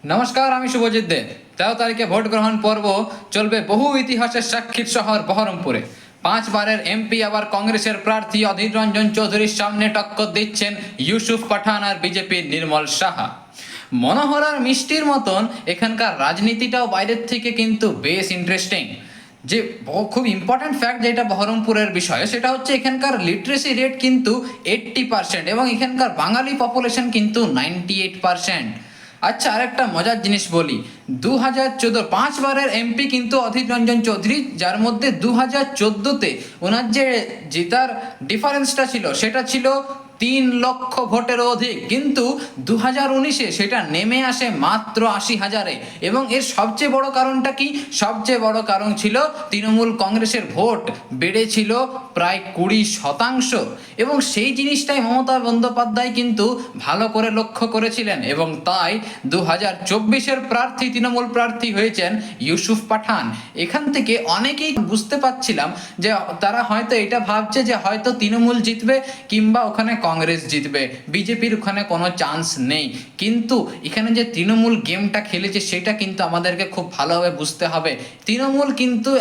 নমস্কার, আমি শুভজিৎ দে। 13 তারিখে ভোট গ্রহণ পর্ব চলবে বহু ইতিহাসের সাক্ষীর শহর বহরমপুরে। 5 বারের এমপি আবার কংগ্রেসের প্রার্থী অধীর রঞ্জন চৌধুরীর সামনে টক্কর দিচ্ছেন ইউসুফ পাঠান আর বিজেপির নির্মল সাহা। মনোহরার মিষ্টির মতন এখানকার রাজনীতিটাও বাইরের থেকে কিন্তু বেশ ইন্টারেস্টিং। যে খুব ইম্পর্ট্যান্ট ফ্যাক্ট যেটা বহরমপুরের বিষয়ে, সেটা হচ্ছে এখানকার লিটারেসি রেট কিন্তু 80% এবং এখানকার বাঙালি পপুলেশন কিন্তু 98%। আচ্ছা, আরেকটা মজার জিনিস বলি, 2014 5 বারের এমপি কিন্তু অধীর রঞ্জন চৌধুরী, যার মধ্যে 2014-তে ওনার যে জেতার ডিফারেন্সটা ছিল সেটা ছিল 3 লক্ষ ভোটেরও অধিক, কিন্তু 2019-এ সেটা নেমে আসে মাত্র 80,000-এ। এবং এর সবচেয়ে বড় কারণটা কি? সবচেয়ে বড় কারণ ছিল তৃণমূল কংগ্রেসের ভোট বেড়েছিল প্রায় 20% এবং সেই জিনিসটাই মমতা বন্দ্যোপাধ্যায় কিন্তু ভালো করে লক্ষ্য করেছিলেন এবং তাই 2024-এর প্রার্থী তৃণমূল প্রার্থী হয়েছেন ইউসুফ পাঠান। এখান থেকে অনেকেই বুঝতে পারছিলাম যে তারা হয়তো এটা ভাবছে যে হয়তো তৃণমূল জিতবে কিংবা ওখানে কংগ্রেস জিতবে, বিজেপির ওখানে কোনো চান্স নেই। কিন্তু এখানে যে তৃণমূল গেমটা খেলেছে সেটা কিন্তু আমাদেরকে খুব ভালোভাবে বুঝতে হবে। তৃণমূল কিন্তু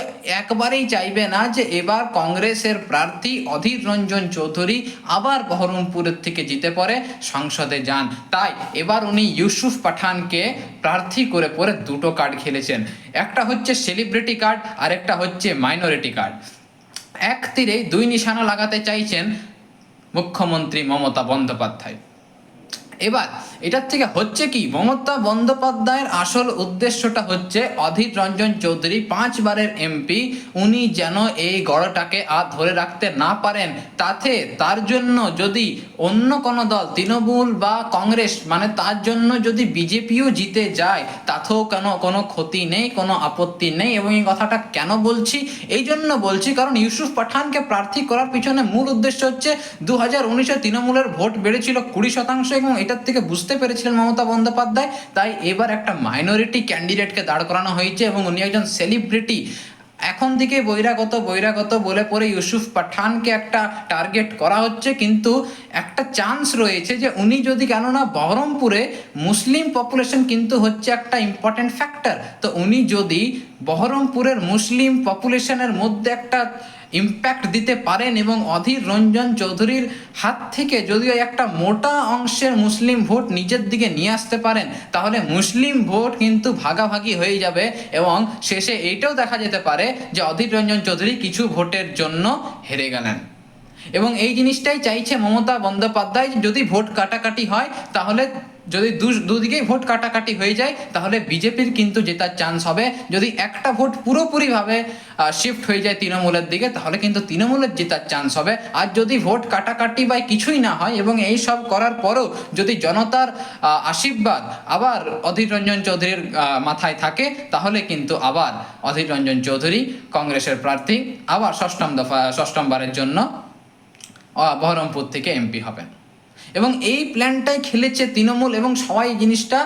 একবারেই চাইবে না যে এবার কংগ্রেসের প্রার্থী অধীর রঞ্জন চৌধুরী আবার বহরমপুরের থেকে জিতে পড়ে সংসদে যান। তাই এবার উনি ইউসুফ পাঠানকে প্রার্থী করে পরে দুটো কার্ড খেলেছেন, একটা হচ্ছে সেলিব্রিটি কার্ড আর একটা হচ্ছে মাইনরিটি কার্ড। এক তীরে দুই নিশানা লাগাতে চাইছেন মুখ্যমন্ত্রী মমতা বন্দ্যোপাধ্যায়। এবার এটার থেকে হচ্ছে কি, মমতা বন্দ্যোপাধ্যায়ের আসল উদ্দেশ্যটা হচ্ছে অধীর রঞ্জন চৌধুরী 5 বারের এমপি, উনি যেন এই গড়টাকে আর ধরে রাখতে না পারেন। তার জন্য যদি অন্য কোনো দল, তৃণমূল বা কংগ্রেস, মানে তার জন্য যদি বিজেপিও জিতে যায় তাতেও কোনো ক্ষতি নেই, কোনো আপত্তি নেই। এবং এই কথাটা কেন বলছি? এই জন্য বলছি কারণ ইউসুফ পাঠানকে প্রার্থী করার পিছনে মূল উদ্দেশ্য হচ্ছে 2019-এ তৃণমূলের ভোট বেড়েছিল 20% এবং এটার থেকে বুঝতে পেরেছিলেন মমতা বন্দ্যোপাধ্যায়। তাই এবার একটা মাইনরিটি ক্যান্ডিডেটকে দাঁড় করানো হয়েছে এবং উনি একজন সেলিব্রিটি। এখন থেকে বহিরাগত বলে পরে ইউসুফ পাঠানকে একটা টার্গেট করা হচ্ছে, কিন্তু একটা চান্স রয়েছে যে উনি যদি, কেননা বহরমপুরে মুসলিম পপুলেশন কিন্তু হচ্ছে একটা ইম্পর্টেন্ট ফ্যাক্টর, তো উনি যদি বহরমপুরের মুসলিম পপুলেশনের মধ্যে একটা ইম্প্যাক্ট দিতে পারেন এবং অধীর রঞ্জন চৌধুরীর হাত থেকে যদিও একটা মোটা অংশের মুসলিম ভোট নিজের দিকে নিয়ে আসতে পারেন, তাহলে মুসলিম ভোট কিন্তু ভাগাভাগি হয়ে যাবে এবং শেষে এইটাও দেখা যেতে পারে যে অধীর রঞ্জন চৌধুরী কিছু ভোটের জন্য হেরে গেলেন। এবং এই জিনিসটাই চাইছে মমতা বন্দ্যোপাধ্যায়, যদি ভোট কাটাকাটি হয় তাহলে, যদি দুদিকেই ভোট কাটাকাটি হয়ে যায় তাহলে বিজেপির কিন্তু জেতার চান্স হবে। যদি একটা ভোট পুরোপুরিভাবে শিফট হয়ে যায় তৃণমূলের দিকে তাহলে কিন্তু তৃণমূলের জেতার চান্স হবে। আর যদি ভোট কাটাকাটি বা কিছুই না হয় এবং এই সব করার পরেও যদি জনতার আশীর্বাদ আবার অধীর রঞ্জন চৌধুরীর মাথায় থাকে তাহলে কিন্তু আবার অধীর রঞ্জন চৌধুরী কংগ্রেসের প্রার্থী আবার ষষ্ঠমবারের জন্য বহরমপুর থেকে এমপি হবেন। এবং এই প্ল্যানটাই খেলেছে তৃণমূল এবং সবাই জিনিসটা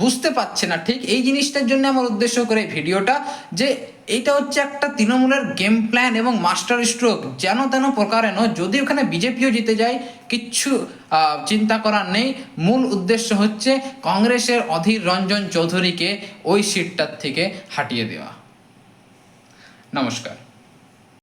বুঝতে পারছে না ঠিক। এই জিনিসটার জন্য আমার উদ্দেশ্য করে ভিডিওটা, যে এইটা হচ্ছে একটা তৃণমূলের গেম প্ল্যান এবং মাস্টার স্ট্রোক, যেন তেন প্রকারে নয়। যদি ওখানে বিজেপিও জিতে যায় কিচ্ছু চিন্তা করার নেই, মূল উদ্দেশ্য হচ্ছে কংগ্রেসের অধীর রঞ্জন চৌধুরীকে ওই সিটটার থেকে হাঁটিয়ে দেওয়া। নমস্কার।